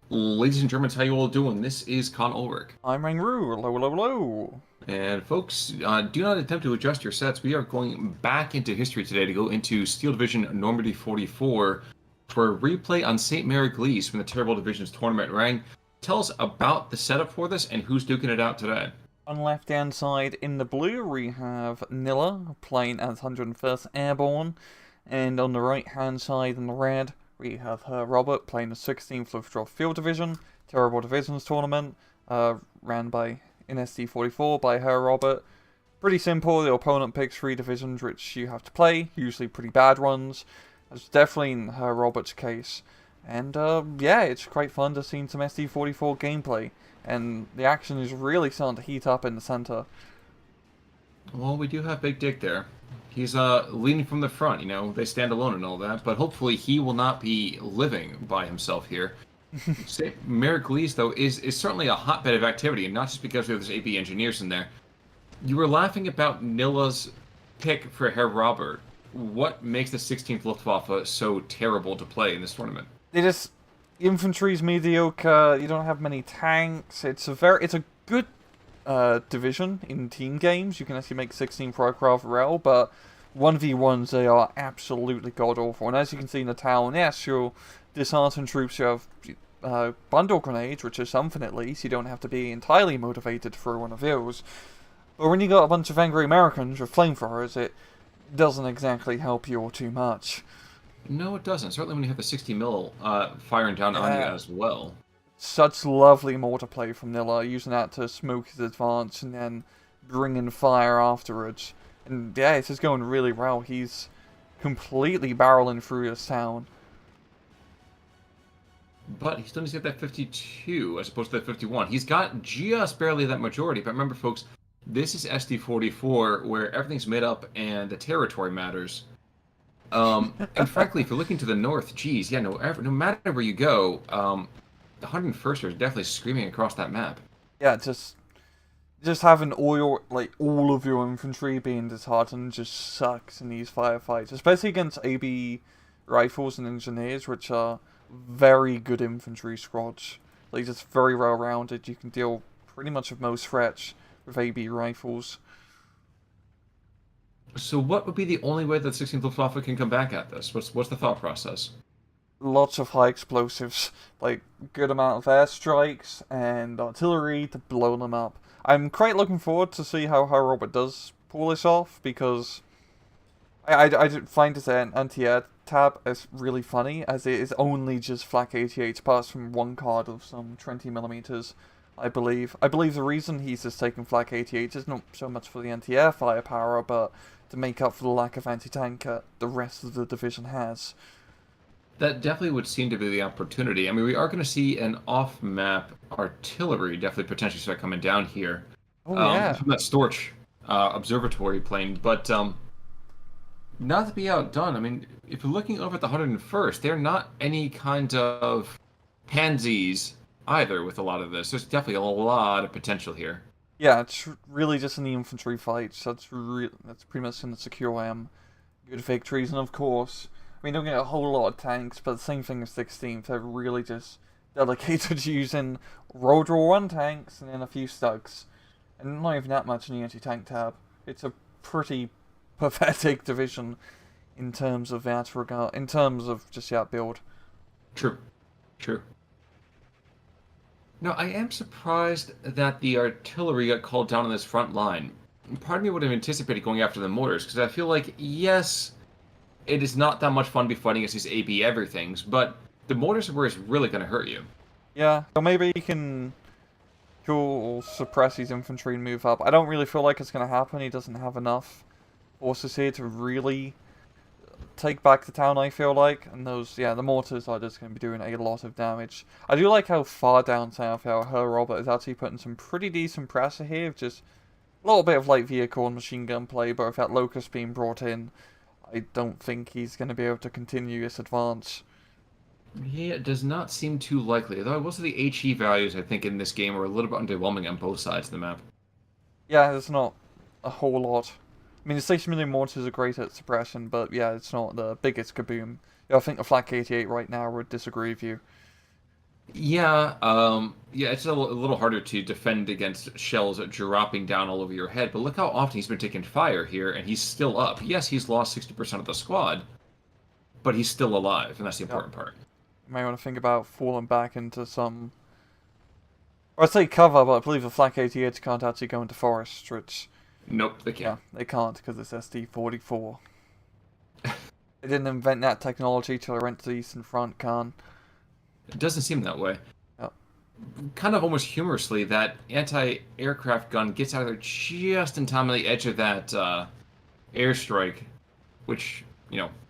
Ladies and Germans, how you all doing? This is Con Ulrich. I'm Rangru. Hello, hello, hello. And folks, do not attempt to adjust your sets. We are going back into history today to go into Steel Division Normandy 44 for a replay on St. Mary Glees from the Terrible Divisions tournament. Rang, tell us about the setup for this and who's duking it out today. On the left-hand side in the blue, we have Nilla playing as 101st Airborne. And on the right-hand side in the red, we have Her Robert playing the 16th Luftwaffe Field Division, Terrible Divisions tournament, ran by in SD44 by Her Robert. Pretty simple, the opponent picks 3 divisions which you have to play, usually pretty bad ones. That's definitely in Her Robert's case. And yeah, it's quite fun to see some SD44 gameplay. And the action is really starting to heat up in the center. Well, we do have Big Dick there. He's leading from the front, they stand alone and all that, but hopefully he will not be living by himself here. St. Mary Glees, though, is certainly a hotbed of activity, and not just because we have those AB engineers in there. You were laughing about Nilla's pick for Herr Robert. What makes the 16th Luftwaffe so terrible to play in this tournament? Infantry's mediocre. You don't have many tanks. It's a good division in team games. You can actually make 16 for aircraft rail, but 1v1s they are absolutely god awful. And as you can see in the town, yes, you'll dishearten troops. You have bundle grenades, which is something at least. You don't have to be entirely motivated to throw one of those. But when you got a bunch of angry Americans with flamethrowers, it doesn't exactly help you all too much. No, it doesn't. Certainly when you have the 60 mil firing down on you as well. Such lovely mortar play from Nilla, using that to smoke his advance and then bringing fire afterwards. And yeah, it's just going really well. He's completely barreling through this town. But he still needs to get that 52 as opposed to that 51. He's got just barely that majority. But remember, folks, this is SD44 where everything's made up and the territory matters. And frankly, if you're looking to the north, geez, yeah, no matter where you go, the 101st are definitely screaming across that map. Yeah, just having all of your infantry being disheartened just sucks in these firefights, especially against AB rifles and engineers, which are very good infantry squads. Like, just very well rounded. You can deal pretty much with most threats with AB rifles. So what would be the only way that 16th Luftwaffe can come back at this? What's the thought process? Lots of high explosives, like good amount of airstrikes and artillery to blow them up. I'm quite looking forward to see how Robert does pull this off, because I find this anti-air tab as really funny, as it is only just flak 88 apart from one card of some 20mm, I believe. I believe the reason he's just taking flak 88 is not so much for the anti-air firepower, but to make up for the lack of anti-tank the rest of the division has. That definitely would seem to be the opportunity. I mean, we are going to see an off-map artillery definitely potentially start coming down here. Oh, yeah. From that Storch observatory plane. But not to be outdone, I mean, if you're looking over at the 101st, they're not any kind of pansies either with a lot of this. There's definitely a lot of potential here. Yeah, it's really just in the infantry fights. That's pretty much in the secure M. Good victories, and of course, I mean, don't get a whole lot of tanks, but the same thing as 16th. They're really just dedicated to using Road War 1 tanks and then a few Stugs. And not even that much in the anti-tank tab. It's a pretty pathetic division in terms of that regard, in terms of just that build. True. True. Now, I am surprised that the artillery got called down on this front line. Part of me would have anticipated going after the mortars, because I feel like, yes, it is not that much fun to be fighting against these AB everythings, but the mortars are where it's really going to hurt you. Yeah, or maybe he'll suppress his infantry and move up. I don't really feel like it's going to happen. He doesn't have enough forces here to really take back the town, I feel like. And the mortars are just going to be doing a lot of damage. I do like how far down south Her Robert is actually putting some pretty decent pressure here, with just a little bit of light vehicle and machine gun play, but with that Locust being brought in, I don't think he's going to be able to continue this advance. Yeah, it does not seem too likely. Though most of the HE values, I think, in this game are a little bit underwhelming on both sides of the map. Yeah, there's not a whole lot. I mean, the 6mm mortars are great at suppression, but yeah, it's not the biggest kaboom. Yeah, I think the flak 88 right now would disagree with you. Yeah, it's a little harder to defend against shells dropping down all over your head, but look how often he's been taking fire here, and he's still up. Yes, he's lost 60% of the squad, but he's still alive, and that's the Yep. important part. You may want to think about falling back into some... Or I say cover, but I believe the Flak 88 can't actually go into forest, which... Nope, they Yeah, can't. they can't because it's SD44. They didn't invent that technology till they went to the Eastern Front, Khan. It doesn't seem that way. Yep. Kind of almost humorously, that anti-aircraft gun gets out of there just in time on the edge of that airstrike, which,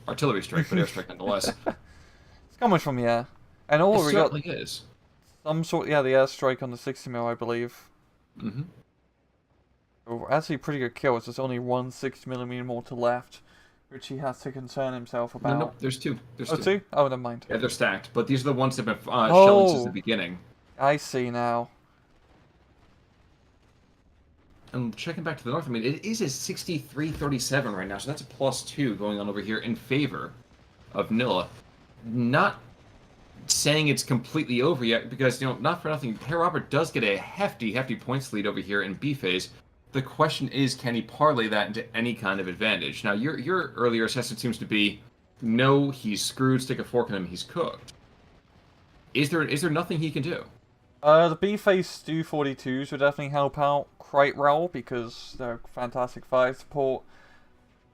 artillery strike, but airstrike nonetheless. It's coming from the air. And all It we got certainly is. some sort, yeah, the airstrike on the 60mm, I believe. Mm-hmm. Actually, pretty good kills. There's only one 60mm mortar left, which he has to concern himself about. No, there's two. There's Oh, two. two? Oh, never mind. Yeah, they're stacked, but these are the ones that have been shelling since the Oh, beginning. I see now. And checking back to the north, I mean, it is a 63-37 right now, so that's a +2 going on over here in favor of Nilla. Not saying it's completely over yet, because, not for nothing, Herr Robert does get a hefty points lead over here in B phase. The question is, can he parlay that into any kind of advantage? Now, your earlier assessment seems to be, no, he's screwed, stick a fork in him, he's cooked. Is there nothing he can do? The B-Face Stu 42s would definitely help out quite well because they're fantastic fire support.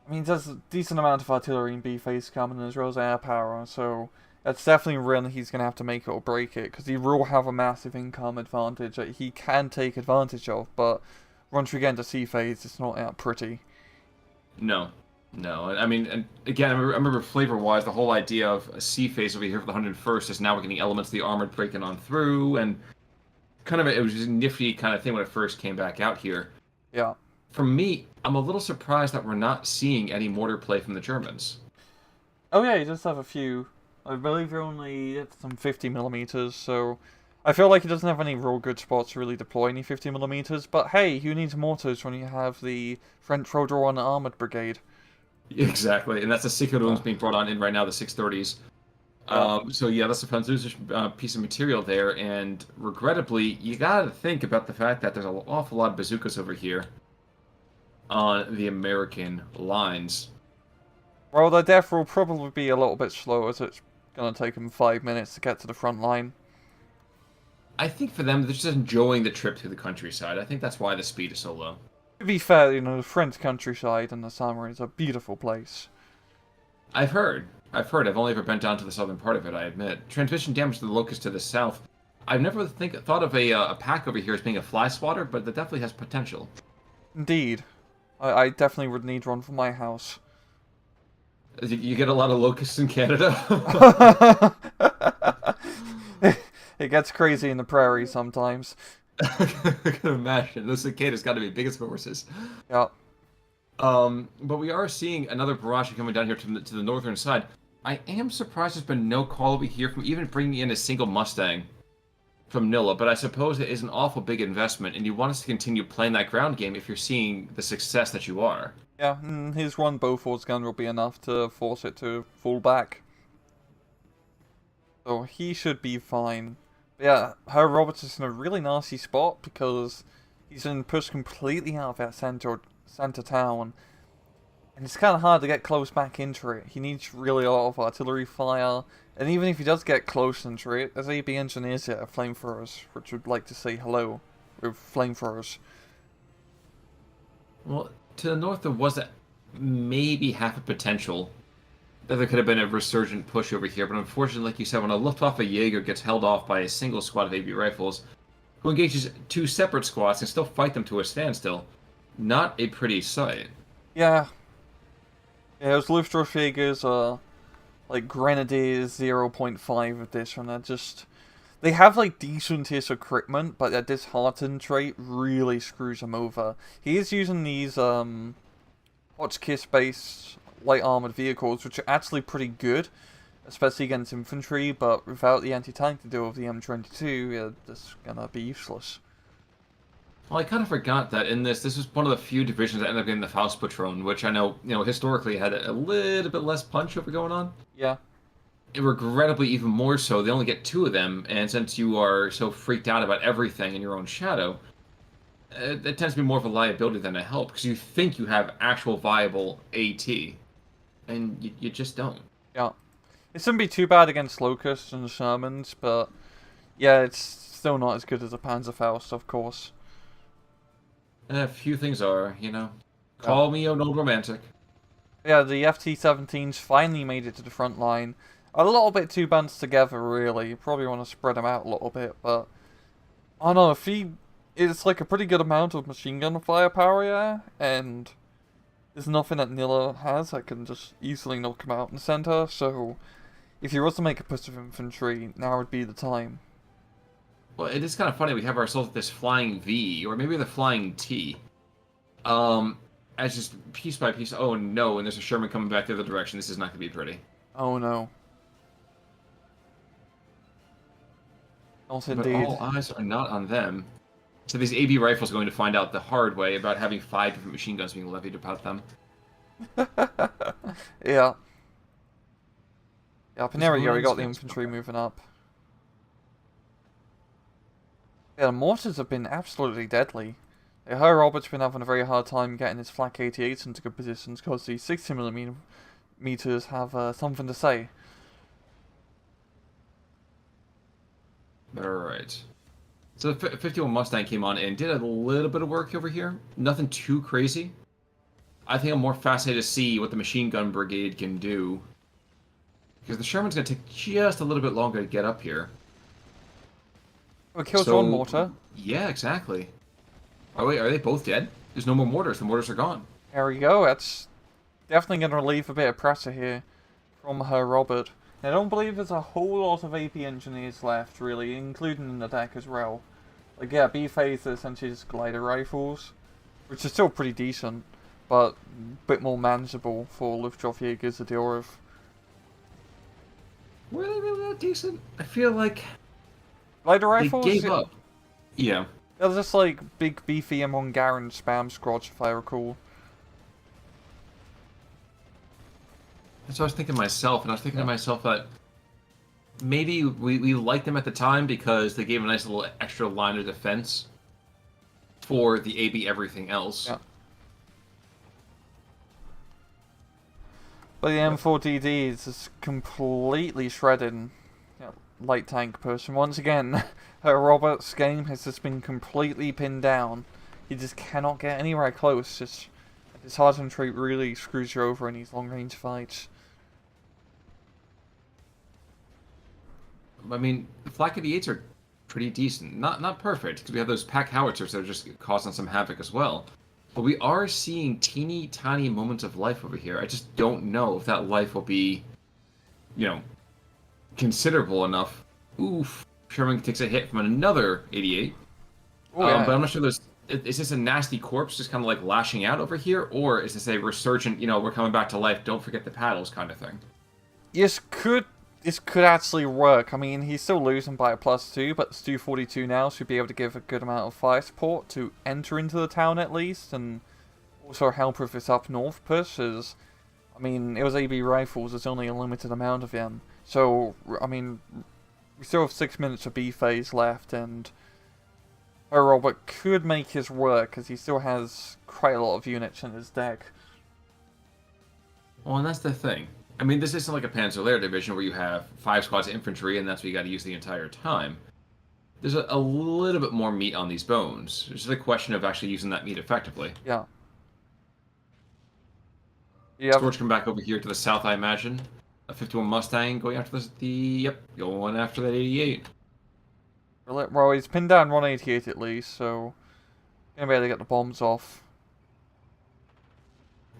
I mean, there's a decent amount of artillery in B-Face coming as well as air power, so that's definitely a run he's going to have to make it or break it because he will have a massive income advantage that he can take advantage of, but once we get into C-Phase, it's not that pretty. No. I mean, and again, I remember flavor-wise, the whole idea of a C phase over here for the 101st is now we're getting elements of the armored breaking on through, and it was just a nifty kind of thing when it first came back out here. Yeah. For me, I'm a little surprised that we're not seeing any mortar play from the Germans. Oh yeah, he does have a few. I believe you're only at some 50mm, so I feel like he doesn't have any real good spots to really deploy any 50mm, but hey, who needs mortars when you have the French Road One Armoured Brigade? Exactly, and that's the Sikh being brought on in right now, the 630s. So yeah, that's a Französisch piece of material there, and regrettably, you gotta think about the fact that there's an awful lot of bazookas over here on the American lines. Well, their death will probably be a little bit slower, so it's gonna take them 5 minutes to get to the front line. I think for them, they're just enjoying the trip through the countryside. I think that's why the speed is so low. To be fair, the French countryside and the summer is a beautiful place. I've heard. I've only ever been down to the southern part of it, I admit. Transmission damage to the locust to the south. I've never thought of a pack over here as being a fly swatter, but that definitely has potential. Indeed. I definitely would need one for my house. You get a lot of locusts in Canada? It gets crazy in the prairie sometimes. I can imagine. Those cicadas got to be big as horses. Yeah. But we are seeing another barrage coming down here to the northern side. I am surprised there's been no call over here from even bringing in a single Mustang from Nilla, but I suppose it is an awful big investment, and you want us to continue playing that ground game if you're seeing the success that you are. Yeah, his one Bofors gun will be enough to force it to fall back. So he should be fine. But yeah, Herr Roberts is in a really nasty spot because he's been pushed completely out of that center town. And it's kind of hard to get close back into it. He needs really a lot of artillery fire. And even if he does get close into it, there's AB engineers here, flamethrowers, which would like to say hello with flamethrowers. Well, to the north there was maybe half a potential that there could have been a resurgent push over here, but unfortunately, like you said, when a Luftwaffe Jaeger gets held off by a single squad of AB rifles, who engages two separate squads and still fight them to a standstill, not a pretty sight. Yeah. Yeah, those Luftwaffe Jaegers are like Grenadiers 0.5 edition. They're just... They have like decent-ish equipment, but their disheartened trait really screws them over. He is using these Hotchkiss-based light armored vehicles, which are actually pretty good, especially against infantry, but without the anti-tank to deal with the M22, yeah, that's gonna be useless. Well, I kind of forgot that in this was one of the few divisions that ended up getting the Faustpatron, which I know, historically had a little bit less punch over going on. Yeah. regrettably, even more so, they only get 2 of them, and since you are so freaked out about everything in your own shadow, it tends to be more of a liability than a help, because you think you have actual viable AT, and you just don't. Yeah. It shouldn't be too bad against Locusts and Shermans, but yeah, it's still not as good as a Panzerfaust, of course. A few things are, Yeah. Call me an old romantic. Yeah, the FT-17s finally made it to the front line. A little bit too bunched together, really. You probably want to spread them out a little bit, but I don't know, if he... It's like a pretty good amount of machine gun firepower, yeah, and there's nothing that Nilla has that can just easily knock him out in the center, so if he was to make a push of infantry, now would be the time. Well, it is kind of funny. We have ourselves this flying V, or maybe the flying T. As just piece by piece. Oh no, and there's a Sherman coming back the other direction. This is not going to be pretty. Oh no. Not But indeed. all eyes are not on them. So these AB rifles are going to find out the hard way about having 5 different machine guns being levied about them. Yeah. Yeah, and there we go, we got the This infantry moving up. Yeah, the mortars have been absolutely deadly. Her Robert's been having a very hard time getting his flak 88s into good positions because the 60mm meters have something to say. Alright. So the 51 Mustang came on and did a little bit of work over here. Nothing too crazy. I think I'm more fascinated to see what the machine gun brigade can do. Because the Sherman's going to take just a little bit longer to get up here. We killed one mortar. Yeah, exactly. Oh wait, are they both dead? There's no more mortars. The mortars are gone. There we go, that's definitely going to relieve a bit of pressure here from her Robert. I don't believe there's a whole lot of AP engineers left, really, including in the deck as well. Like, yeah, B-phase are essentially just glider rifles, which is still pretty decent, but a bit more manageable for Luftwaffejägers to deal with. Were they really that decent? I feel like Glider they rifles? gave up. Yeah. They're just like big, beefy Amon-Garan spam squads, if I recall. That's what I was thinking to myself, and I was thinking to myself that maybe we liked them at the time because they gave a nice little extra line of defense for the AB everything else. Yeah. But the M4DD is just completely shredded. Light tank person. Once again, her Robert's game has just been completely pinned down. He just cannot get anywhere close. Just his hardened trait really screws you over in these long range fights. I mean, the Flak 88s are pretty decent. Not perfect, because we have those pack howitzers that are just causing some havoc as well. But we are seeing teeny tiny moments of life over here. I just don't know if that life will be, considerable enough. Oof. Sherman takes a hit from another 88. Oh, yeah. But I'm not sure is this a nasty corpse just kind of like lashing out over here? Or is this a resurgent, we're coming back to life, don't forget the paddles kind of thing? This could actually work. I mean, he's still losing by a +2, but the Stu-42 now should be able to give a good amount of fire support to enter into the town at least, and also help with this up north push, as, I mean, it was AB rifles, there's only a limited amount of them. So, I mean, we still have 6 minutes of B phase left, and her Robert could make his work, because he still has quite a lot of units in his deck. Well, and that's the thing. I mean, this isn't like a Panzer division where you have 5 squads of infantry and that's what you got to use the entire time. There's a little bit more meat on these bones. It's just a question of actually using that meat effectively. Yeah. Storage come back over here to the south, I imagine. A 51 Mustang going after going after that 88. Well, he's pinned down 188 at least, so gonna be able to get the bombs off.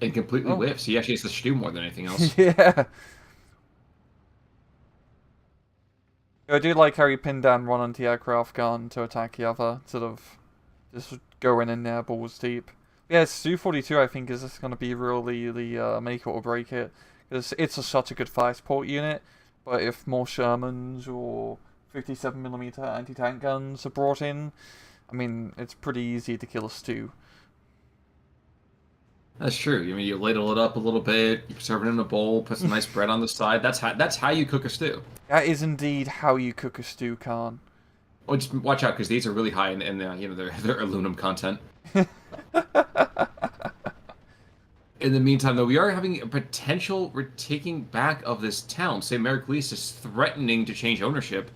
And completely whiffs. He actually has to stew more than anything else. Yeah. I do like how he pinned down one anti-aircraft gun to attack the other, instead of just going in there balls deep. Yeah, Stu-42 I think is just going to be really the make it or break it. Because it's such a good fire support unit, but if more Shermans or 57mm anti-tank guns are brought in, I mean, it's pretty easy to kill a Stu. That's true. I mean, you ladle it up a little bit, you serve it in a bowl, put some nice bread on the side. That's how you cook a stew. That is indeed how you cook a stew, Khan. Oh, just watch out because these are really high in their aluminum content. In the meantime, though, we are having a potential retaking back of this town. Say, Merrick Lease is threatening to change ownership.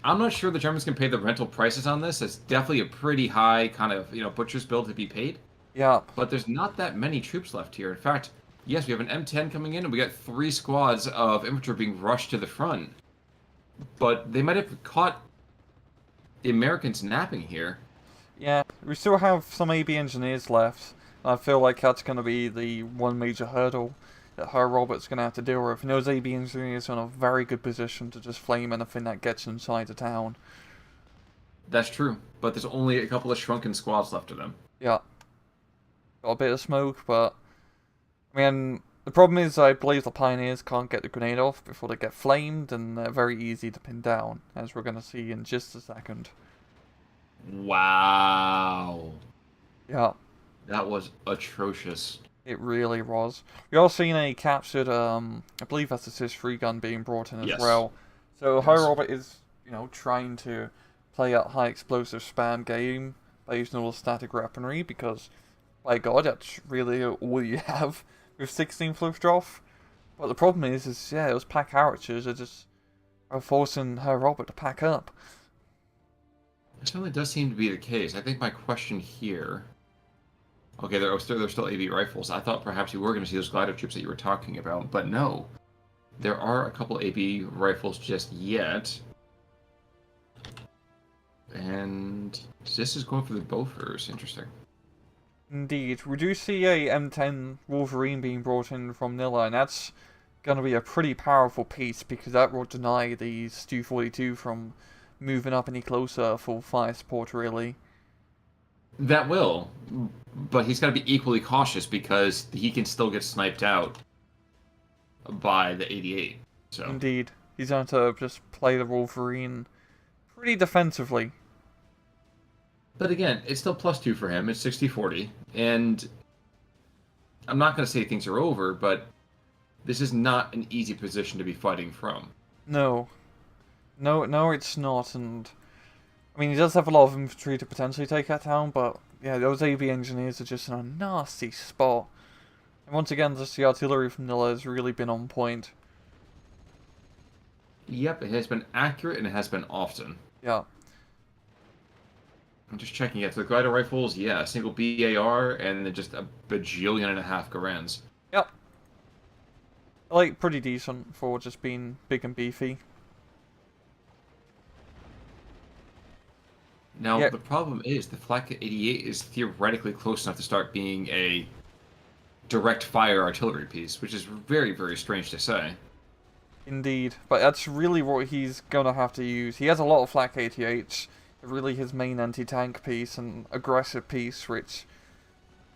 I'm not sure the Germans can pay the rental prices on this. It's definitely a pretty high kind of butcher's bill to be paid. Yep. But there's not that many troops left here. In fact, yes, we have an M10 coming in, and we got 3 squads of infantry being rushed to the front. But they might have caught the Americans napping here. Yeah, we still have some AB engineers left. I feel like that's going to be the one major hurdle that Her Robert's going to have to deal with. And those AB engineers are in a very good position to just flame anything that gets inside the town. That's true, but there's only a couple of shrunken squads left of them. Yeah. Got a bit of smoke, but... I mean, the problem is I believe the Pioneers can't get the grenade off before they get flamed, and they're very easy to pin down, as we're going to see in just a second. Wow. Yeah. That was atrocious. It really was. We also seen a captured, I believe that's a CIS-3 gun being brought in as well. So Yes. High Robert is, trying to play that high explosive spam game by using all the static weaponry, because, by God, that's really all you have with 16 Luftwaffe. But the problem is those pack howitzers are forcing High Robert to pack up. It certainly does seem to be the case. I think my question here... Okay, there's still AV rifles. I thought perhaps you were going to see those glider troops that you were talking about, but no. There are a couple AV rifles just yet. And this is going for the Bofors. Interesting. Indeed. We do see a M10 Wolverine being brought in from Nilla, and that's going to be a pretty powerful piece, because that will deny the Stu-42 from moving up any closer for fire support, really. That will, but he's got to be equally cautious because he can still get sniped out by the 88. So Indeed. He's going to just play the Wolverine pretty defensively. But again, it's still +2 for him. It's 60-40. And I'm not going to say things are over, but this is not an easy position to be fighting from. No. No, it's not, and... I mean, he does have a lot of infantry to potentially take that town, but yeah, those AB engineers are just in a nasty spot. And once again, just the artillery from Nilla has really been on point. Yep, it has been accurate and it has been often. Yeah. I'm just checking it. So the glider rifles, yeah, a single BAR and then just a bajillion and a half Garands. Yep. Like, pretty decent for just being big and beefy. Now, the problem is the Flak 88 is theoretically close enough to start being a direct fire artillery piece, which is very, very strange to say. Indeed, but that's really what he's gonna have to use. He has a lot of Flak 88s, really his main anti-tank piece and aggressive piece, which,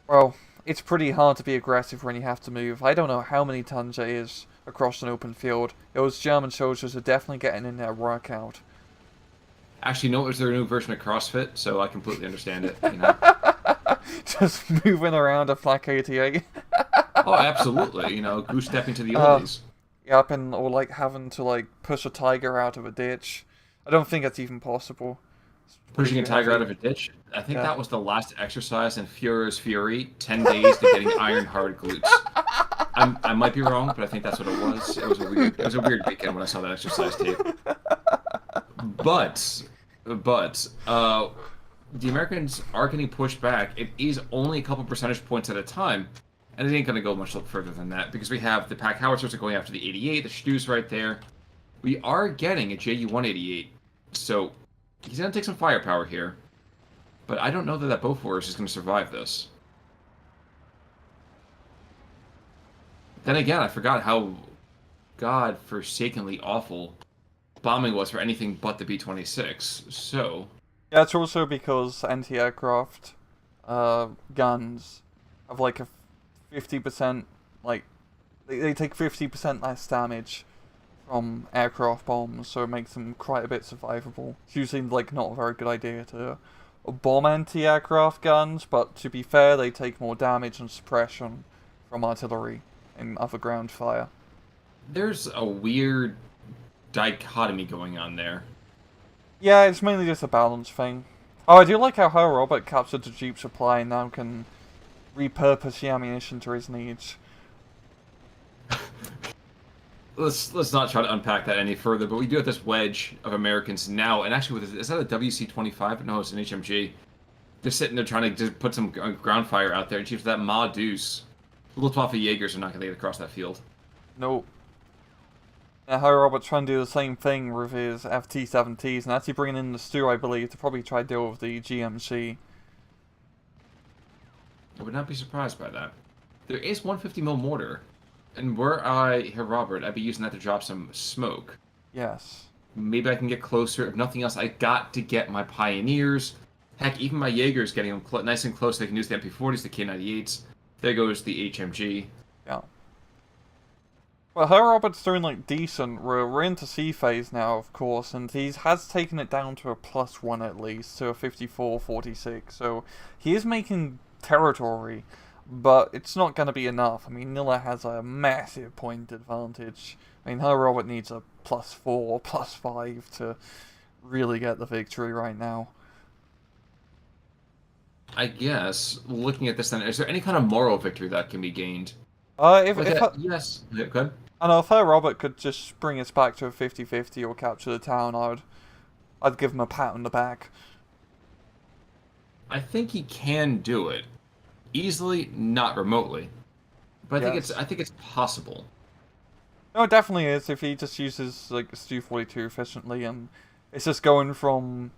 well, it's pretty hard to be aggressive when you have to move. I don't know how many tons it is across an open field. Those German soldiers are definitely getting in their workout. Actually, no, it was their new version of CrossFit, so I completely understand it. Just moving around a Flak 88. Oh, absolutely. Goose stepping to the oldies. Yep, or like having to like push a tiger out of a ditch. I don't think that's even possible. Pushing a tiger out of a ditch? I think that was the last exercise in Führer's Fury, 10 days to getting iron-hard glutes. I might be wrong, but I think that's what it was. It was a weird weekend when I saw that exercise tape. But the Americans are getting pushed back. It is only a couple percentage points at a time, and it ain't going to go much further than that, because we have the pack howitzers are going after the 88, the Stu's right there. We are getting a JU-188, so he's going to take some firepower here, but I don't know that Bofors is going to survive this. Then again, I forgot how god-forsakenly awful bombing was for anything but the B-26, so... Yeah, it's also because anti-aircraft guns have like a 50%, like, they take 50% less damage from aircraft bombs, so it makes them quite a bit survivable. It's usually, like, not a very good idea to bomb anti-aircraft guns, but to be fair, they take more damage and suppression from artillery and other ground fire. There's a weird dichotomy going on there. Yeah, it's mainly just a balance thing. Oh, I do like how her robot captured the Jeep supply and now can repurpose the ammunition to his needs. Let's not try to unpack that any further, but we do have this wedge of Americans now, and actually, is that a WC-25? No, it's an HMG. They're sitting there trying to just put some ground fire out there, and chief that Ma Deuce. Luftwaffe Jaegers are not going to get across that field. Nope. Now, her robot's trying to do the same thing with his FT-70s, and actually bringing in the Stu, I believe, to probably try to deal with the GMC. I would not be surprised by that. There is 150mm mortar. And were I here, Robert, I'd be using that to drop some smoke. Yes. Maybe I can get closer. If nothing else, I got to get my Pioneers. Heck, even my Jaegers getting them nice and close. They can use the MP40s, the K98s. There goes the HMG. Yeah. Well, her robot's doing, like, decent. We're into C phase now, of course, and he has taken it down to a +1 at least, to a 54-46. So he is making territory. But it's not going to be enough. I mean, Nilla has a massive point advantage. I mean, her robot needs a +4, +5 to really get the victory right now. I guess, looking at this then, is there any kind of moral victory that can be gained? Yes. Yeah, go ahead. I know, if her robot could just bring us back to a 50-50 or capture the town, I'd give him a pat on the back. I think he can do it. Easily, not remotely. But I think it's possible. No, it definitely is if he just uses like Stu-42 efficiently, and it's just going from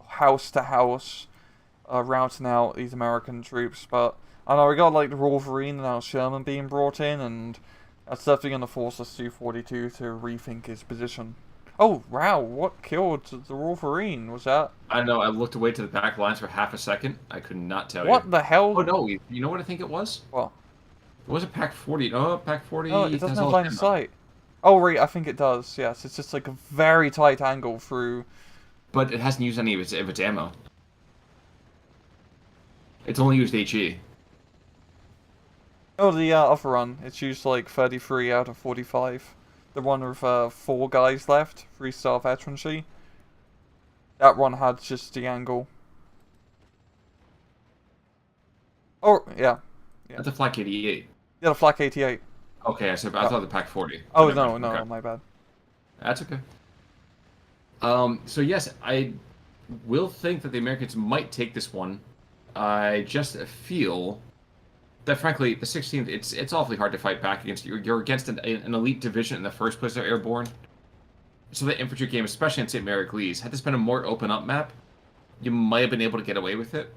house to house, routing out these American troops. But I know we got like the Wolverine and now Sherman being brought in, and that's definitely going to force the Stu-42 to rethink his position. Oh, wow, what killed the Wolverine? Was that... I know, I looked away to the back lines for half a second. I could not tell you. What the hell? Oh, no, you know what I think it was? What? It was a Pack 40. No, Pack 40... No, it doesn't have line of sight. Oh, right, I think it does, yes. It's just like a very tight angle through... But it hasn't used any of its ammo. It's only used HE. Oh, the other run. It's used like 33 out of 45. The one with 4 guys left, 3-star veterancy. That one had just the angle. Oh, yeah. That's a Flak 88. Yeah, the Flak 88. Okay, I thought the Pack 40. Oh, no, okay. My bad. That's okay. So yes, I will think that the Americans might take this one. I just feel that, frankly, the 16th, it's awfully hard to fight back against. You're against an elite division in the first place. They're airborne. So the infantry game, especially in St. Marek-Lees, had this been a more open-up map, you might have been able to get away with it.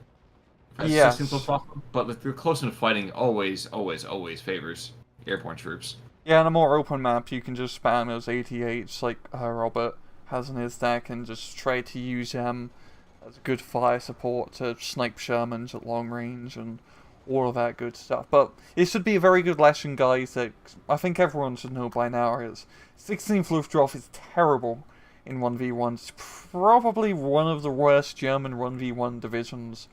Yes. But the close-in fighting always favors airborne troops. Yeah, in a more open map, you can just spam those 88s like Robert has in his deck and just try to use them as good fire support to snipe Shermans at long range and all of that good stuff. But it should be a very good lesson, guys, that I think everyone should know by now is 16th Luftwaffe is terrible in 1v1. It's probably one of the worst German 1v1 divisions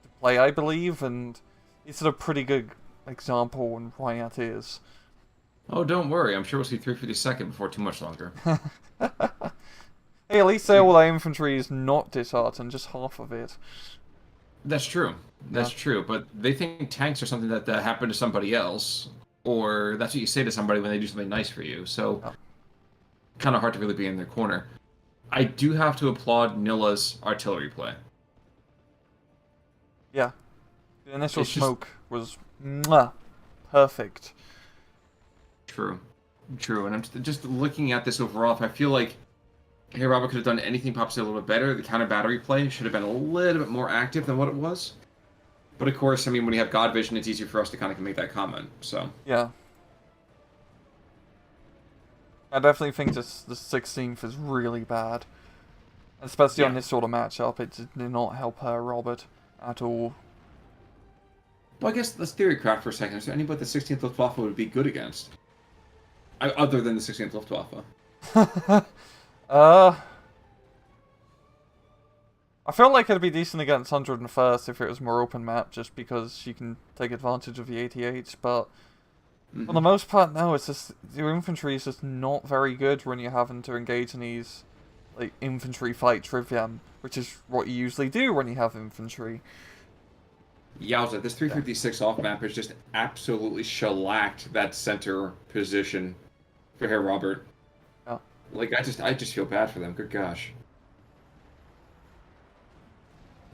to play, I believe, and it's a pretty good example on why that is. Oh, don't worry. I'm sure we'll see 352nd before too much longer. Hey, at least all their infantry is not disheartened, just half of it. That's true. That's true. But they think tanks are something that happened to somebody else, or that's what you say to somebody when they do something nice for you. So, kind of hard to really be in their corner. I do have to applaud Nilla's artillery play. Yeah. The initial smoke was perfect. True. And I'm just looking at this overall, if I feel like Hey Robert could have done anything possibly a little bit better. The counter battery play should have been a little bit more active than what it was. But of course, I mean, when you have God Vision, it's easier for us to kind of make that comment. So yeah, I definitely think the 16th is really bad, especially on this sort of matchup. It did not help her Robert at all. Well, I guess let's theorycraft for a second. Is there anybody the 16th Luftwaffe would be good against, other than the 16th Luftwaffe? I I feel like it'd be decent against 101st if it was more open map, just because you can take advantage of the 88s, but for the most part, no, it's just, your infantry is just not very good when you're having to engage in these, like, infantry fights with them, which is what you usually do when you have infantry. Yowza, this 356 off map has just absolutely shellacked that center position for Herr Robert. Yeah. Like, I just feel bad for them. Good gosh.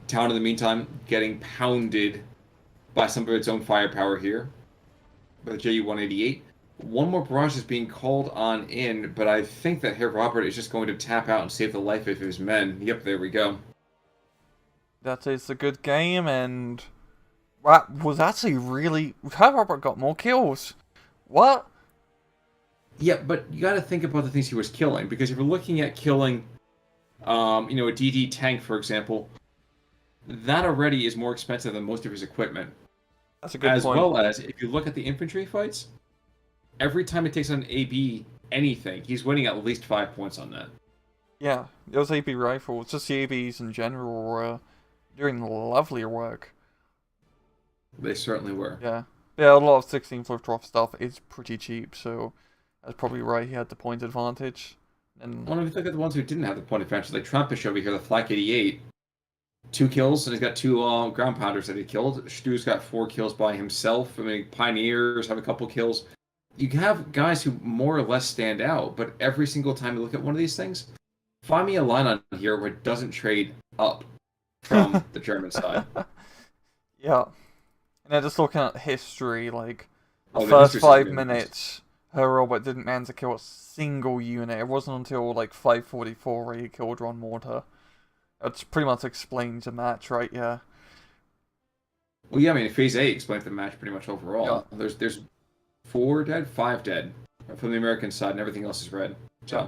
Town, in the meantime, getting pounded by some of its own firepower here. By the JU-188. One more barrage is being called on in, but I think that Herr Robert is just going to tap out and save the life of his men. Yep, there we go. That is a good game, and that was actually really... Herr Robert got more kills. What? Yeah, but you got to think about the things he was killing, because if you're looking at killing, a DD tank, for example, that already is more expensive than most of his equipment. That's a good point. As well as, if you look at the infantry fights, every time he takes on an AB anything, he's winning at least 5 points on that. Yeah, those AB rifles, just the ABs in general, were doing lovely work. They certainly were. Yeah. Yeah, a lot of 16 flip drop stuff is pretty cheap, so that's probably right, he had the point advantage. And Well, if you look at the ones who didn't have the point advantage, like Trumpish over here, the Flak 88, 2 kills, and he's got 2 ground pounders that he killed. Stu's got 4 kills by himself. I mean, Pioneers have a couple kills. You have guys who more or less stand out, but every single time you look at one of these things, find me a line on here where it doesn't trade up from the German side. yeah. And then just looking at history, like, the The first history's 5 been- minutes, Herr Robert didn't manage to kill a single unit. It wasn't until, like, 5:44 where he killed one mortar. That's pretty much explains the match, right? Yeah. Well, yeah, I mean, Phase A explains the match pretty much overall. Yeah. There's 4 dead, 5 dead from the American side, and everything else is red. So, Yeah.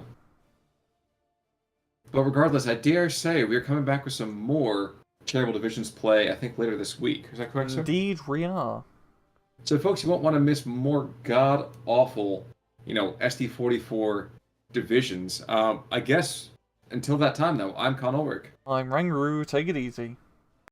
But regardless, I dare say we're coming back with some more Charitable Divisions play, I think, later this week. Is that correct, sir? Indeed, we are. So, folks, you won't want to miss more god-awful, SD44 divisions. I guess, until that time, though, I'm Con Ulrich. I'm Rangaroo, take it easy.